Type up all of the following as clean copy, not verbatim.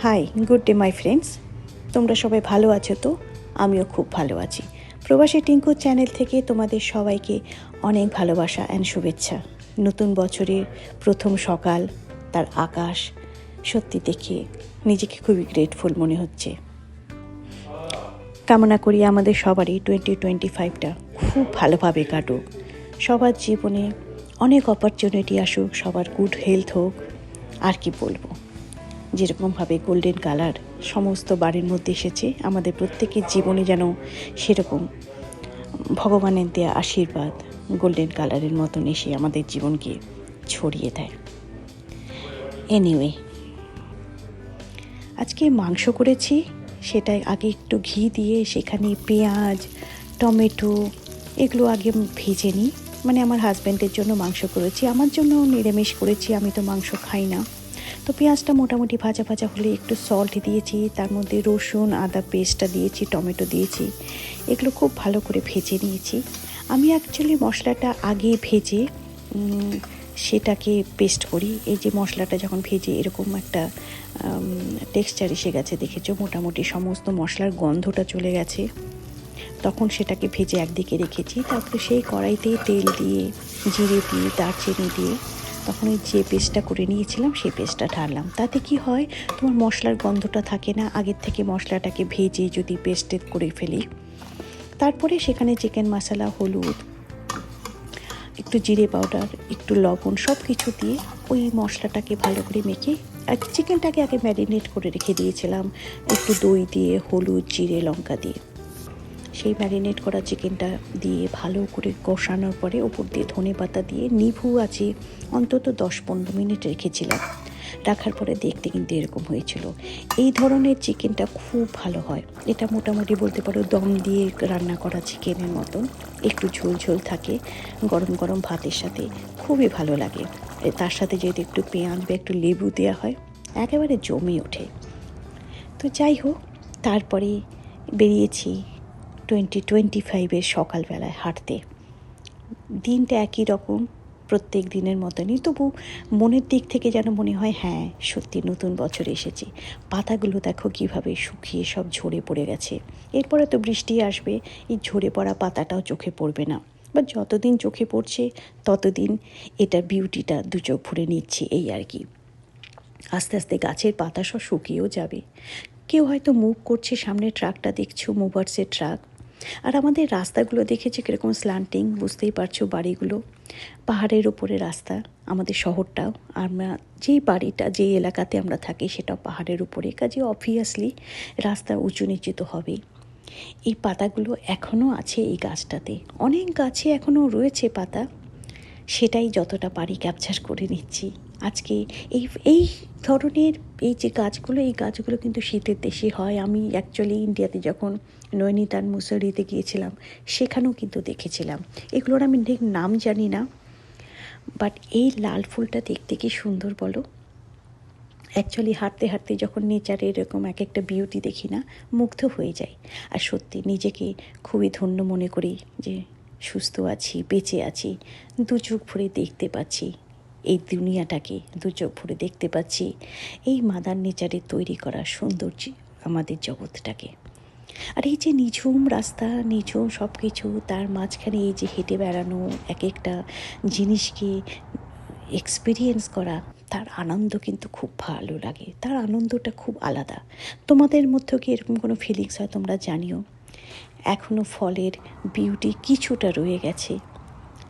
High, good day my friends. তোমরা সবাই ভালো আছো তো? আমিও খুব ভালো আছি। প্রবাসী টিঙ্কুর চ্যানেল থেকে তোমাদের সবাইকে অনেক ভালোবাসা অ্যান্ড শুভেচ্ছা। নতুন বছরের প্রথম সকাল, তার আকাশ সত্যি দেখে নিজেকে খুবই গ্রেটফুল মনে হচ্ছে। কামনা করি আমাদের সবারই 2025টা খুব ভালোভাবে কাটুক, সবার জীবনে অনেক অপরচুনিটি আসুক, সবার গুড হেলথ হোক। আর কি বলবো, যেরকমভাবে গোল্ডেন কালার সমস্ত বাড়ির মধ্যে এসেছে, আমাদের প্রত্যেকের জীবনে যেন সেরকম ভগবানের দেয়া আশীর্বাদ গোল্ডেন কালারের মতন এসে আমাদের জীবনকে ছড়িয়ে দেয়। এনিওয়ে, আজকে মাংস করেছি, সেটাই আগে একটু ঘি দিয়ে সেখানে পেঁয়াজ, টমেটো এগুলো আগে ভেজে নিই। মানে আমার হাজব্যান্ডের জন্য মাংস করেছি, আমার জন্য নিরামিষ করেছি, আমি তো মাংস খাই না। তো পেঁয়াজটা মোটামুটি ভাজা ভাজা হলে একটু সল্ট দিয়েছি, তার মধ্যে রসুন আদা পেস্টটা দিয়েছি, টমেটো দিয়েছি, এগুলো খুব ভালো করে ভেজে নিয়েছি। আমি অ্যাকচুয়ালি মশলাটা আগে ভেজে সেটাকে পেস্ট করি। এই যে মশলাটা যখন ভেজে এরকম একটা টেক্সচার এসে গেছে, দেখেছো, মোটামুটি সমস্ত মশলার গন্ধটা চলে গেছে, তখন সেটাকে ভেজে একদিকে রেখেছি। তারপরে সেই কড়াইতে তেল দিয়ে, জিরে দিয়ে, দারচিনি দিয়ে তখন ওই যে পেস্টটা করে নিয়েছিলাম সেই পেস্টটা ঢাললাম। তাতে কি হয়, তোমার মশলার গন্ধটা থাকে না। আগের থেকে মশলাটাকে ভেজে যদি পেস্টেড করে ফেলি, তারপরে সেখানে চিকেন মশলা, হলুদ, একটু জিরে পাউডার, একটু লবণ সব কিছু দিয়ে ওই মশলাটাকে ভালো করে মেখে, আর চিকেনটাকে আগে ম্যারিনেট করে রেখে দিয়েছিলাম একটু দই দিয়ে, হলুদ, জিরে, লঙ্কা দিয়ে। সেই ম্যারিনেট করা চিকেনটা দিয়ে ভালো করে কষানোর পরে ওপর দিয়ে ধনে পাতা দিয়ে নিভু আছে অন্তত 10-15 মিনিট রেখেছিলাম। রাখার পরে দেখতে কিন্তু এরকম হয়েছিল। এই ধরনের চিকেনটা খুব ভালো হয়। এটা মোটামুটি বলতে পারো দম দিয়ে রান্না করা চিকেনের মতন, একটু ঝোল ঝোল থাকে, গরম গরম ভাতের সাথে খুবই ভালো লাগে। তার সাথে যদি একটু পেঁয়াজ বা একটু লেবু দেওয়া হয়, একেবারে জমে ওঠে। তো যাই হোক, তারপরে বেরিয়েছি 2025-এর সকালবেলায় হাঁটতে। দিনটা একই রকম, প্রত্যেক দিনের মতনই, তবু মনের দিক থেকে যেন মনে হয় হ্যাঁ সত্যি নতুন বছর এসেছে। পাতাগুলো দেখো কীভাবে শুকিয়ে সব ঝরে পড়ে গেছে। এরপরে তো বৃষ্টি আসবে, এই ঝরে পড়া পাতাটাও চোখে পড়বে না, বা যতদিন চোখে পড়ছে ততদিন এটার বিউটিটা দু চোখ ভরে নিচ্ছি, এই আর কি। আস্তে আস্তে গাছের পাতা সব শুকিয়েও যাবে। কেউ হয়তো মুভ করছে, সামনে ট্রাকটা দেখছো, মুভার্সের ট্রাক। আর আমাদের রাস্তাগুলো দেখেছি কীরকম স্ল্যান্টিং, বুঝতেই পারছো, বাড়িগুলো পাহাড়ের ওপরে রাস্তা। আমাদের শহরটাও, আমরা যেই বাড়িটা, যেই এলাকাতে আমরা থাকি সেটাও পাহাড়ের উপরে, কাজে অবভিয়াসলি রাস্তা উঁচু নিচু তো হবেই। এই পাতাগুলো এখনও আছে এই গাছটাতে, অনেক গাছে এখনও রয়েছে পাতা, সেটাই যতটা পারি ক্যাপচার করে নিচ্ছি আজকে। এই এই ধরনের এই যে গাছগুলো, এই গাছগুলো কিন্তু শীতের দেশে হয়। আমি অ্যাকচুয়ালি ইন্ডিয়াতে যখন নৈনিতাল, মুসৌরিতে গিয়েছিলাম, সেখানেও কিন্তু দেখেছিলাম। এগুলোর আমি ঠিক নাম জানি না, বাট এই লাল ফুলটা দেখতে কি সুন্দর বলো। অ্যাকচুয়ালি হাঁটতে হাঁটতে যখন নেচারে এরকম এক একটা বিউটি দেখি না, মুগ্ধ হয়ে যাই। আর সত্যি নিজেকে খুবই ধন্য মনে করি যে সুস্থ আছি, বেঁচে আছি, দু চোখ ভরে দেখতে পাচ্ছি এই দুনিয়াটাকে, দু চোখ ভরে দেখতে পাচ্ছি এই মাদার নেচারের তৈরি করা সৌন্দর্য আমাদের জগৎটাকে। আর এই যে নিঝুম রাস্তা, নিঝুম সব কিছু, তার মাঝখানে এই যে হেঁটে বেড়ানো, এক একটা জিনিসকে এক্সপিরিয়েন্স করা, তার আনন্দ কিন্তু খুব ভালো লাগে, তার আনন্দটা খুব আলাদা। তোমাদের মধ্যেও কি এরকম কোনো ফিলিংস হয় তোমরা জানিও। এখনও ফলের বিউটি কিছুটা রয়ে গেছে,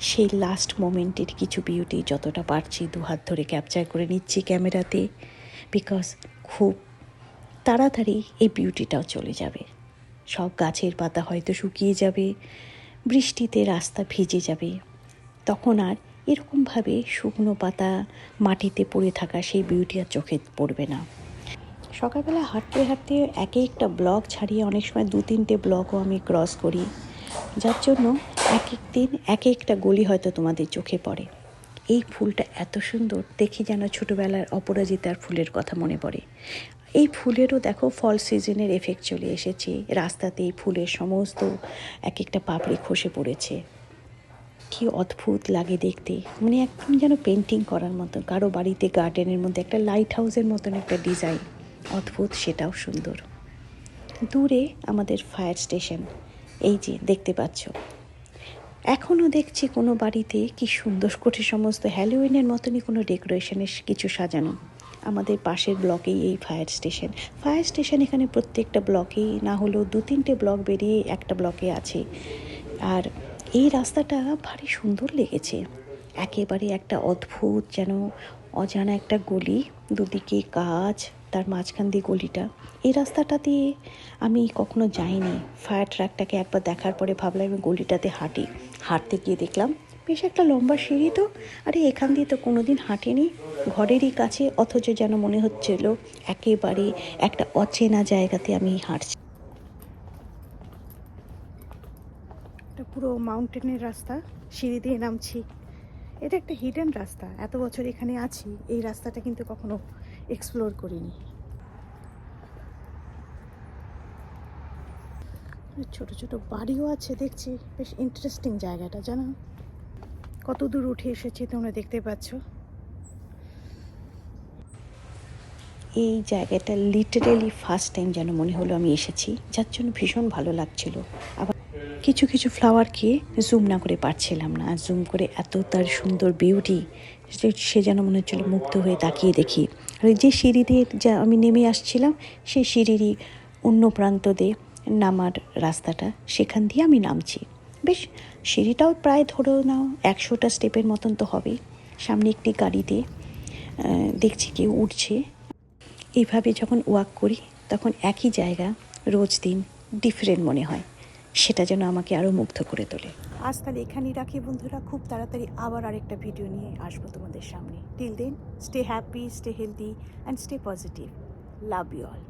সেই লাস্ট মোমেন্টের কিছু বিউটি যতটা পারছি দু হাত ধরে ক্যাপচার করে নিচ্ছি ক্যামেরাতে, বিকজ খুব তাড়াতাড়ি এই বিউটিটাও চলে যাবে। সব গাছের পাতা হয়তো শুকিয়ে যাবে, বৃষ্টিতে রাস্তা ভিজে যাবে, তখন আর এরকমভাবে শুকনো পাতা মাটিতে পড়ে থাকা সেই বিউটি আর চোখে পড়বে না। সকালবেলা হাঁটতে হাঁটতে একে একটা ব্লক ছাড়িয়ে অনেক সময় 2-3টে ব্লকও আমি ক্রস করি, যার জন্য এক এক দিন এক একটা গলি হয়তো তোমাদের চোখে পড়ে। এই ফুলটা এত সুন্দর দেখে যেন ছোটোবেলার অপরাজিতার ফুলের কথা মনে পড়ে। এই ফুলেরও দেখো ফল সিজনের এফেক্ট চলে এসেছে, রাস্তাতে এই ফুলের সমস্ত এক একটা পাপড়ি খসে পড়েছে। কি অদ্ভুত লাগে দেখতে, মানে একদম যেন পেন্টিং করার মতো, কারো বাড়িতে গার্ডেনের মধ্যে একটা লাইট হাউসের মতন একটা ডিজাইন। অদ্ভুত, সেটাও সুন্দর। দূরে আমাদের ফায়ার স্টেশন, এই যে দেখতে পাচ্ছ। এখনও দেখছি কোনো বাড়িতে কি সুন্দর করে সমস্ত হ্যালোউইনের মতনই কোনো ডেকোরেশনের কিছু সাজানো। আমাদের পাশের ব্লকেই এই ফায়ার স্টেশন। ফায়ার স্টেশন এখানে প্রত্যেকটা ব্লকেই, না হলেও 2-3টে ব্লক বেরিয়ে একটা ব্লকে আছে। আর এই রাস্তাটা ভারী সুন্দর লেগেছে, একেবারে একটা অদ্ভুত যেন অজানা একটা গলি, দুদিকে গাছ, তার মাঝখান দিয়ে গলিটা। এই রাস্তাটা দিয়ে আমি কখনো যাইনি। ফায়ার ট্রাকটাকে একবার দেখার পরে ভাবলাম আমি গলিটাতে হাঁটি। হাঁটতে গিয়ে দেখলাম বেশ একটা লম্বা সিঁড়ি, তো আরে এখান দিয়ে তো কোনো দিন হাঁটিনি, ঘরেরই কাছে, অথচ যেন মনে হচ্ছিল একেবারে একটা অচেনা জায়গাতে আমি হাঁটছি। এটা পুরো মাউন্টেনের রাস্তা, সিঁড়ি দিয়ে নামছি। এটা একটা হিডেন রাস্তা, এত বছর এখানে আছি এই রাস্তাটা কিন্তু কখনো এক্সপ্লোর করিনি। ছোট ছোট বাড়িও আছে দেখছি, বেশ ইন্টারেস্টিং জায়গাটা, জানো কত দূর উঠে এসেছি তোমরা দেখতে পাচ্ছ। এই জায়গাটা লিটারেলি ফার্স্ট টাইম যেন মনে হলো আমি এসেছি, যার জন্য ভীষণ ভালো লাগছিল। আবার কিছু কিছু ফ্লাওয়ারকে জুম না করে পারছিলাম না, জুম করে এত তার সুন্দর বিউটি, সে যেন মনে হচ্ছিল মুগ্ধ হয়ে তাকিয়ে দেখি। আর যে সিঁড়ি দিয়ে যা আমি নেমে আসছিলাম, সেই সিঁড়িরই অন্য প্রান্ত দিয়ে নামার রাস্তাটা, সেখান দিয়ে আমি নামছি। বেশ সিঁড়িটাও প্রায় ধরেও নাও 100টা স্টেপের মতন তো হবেই। সামনে একটি গাড়িতে দেখছি কেউ উঠছে। এইভাবে যখন ওয়াক করি তখন একই জায়গা রোজ দিন ডিফারেন্ট মনে হয়, সেটা যেন আমাকে আরও মুগ্ধ করে তোলে। আজ তাহলে এখানেই রাখি বন্ধুরা, খুব তাড়াতাড়ি আবার আরেকটা ভিডিও নিয়ে আসবো তোমাদের সামনে। Till then, stay happy, stay healthy and stay positive. Love you all.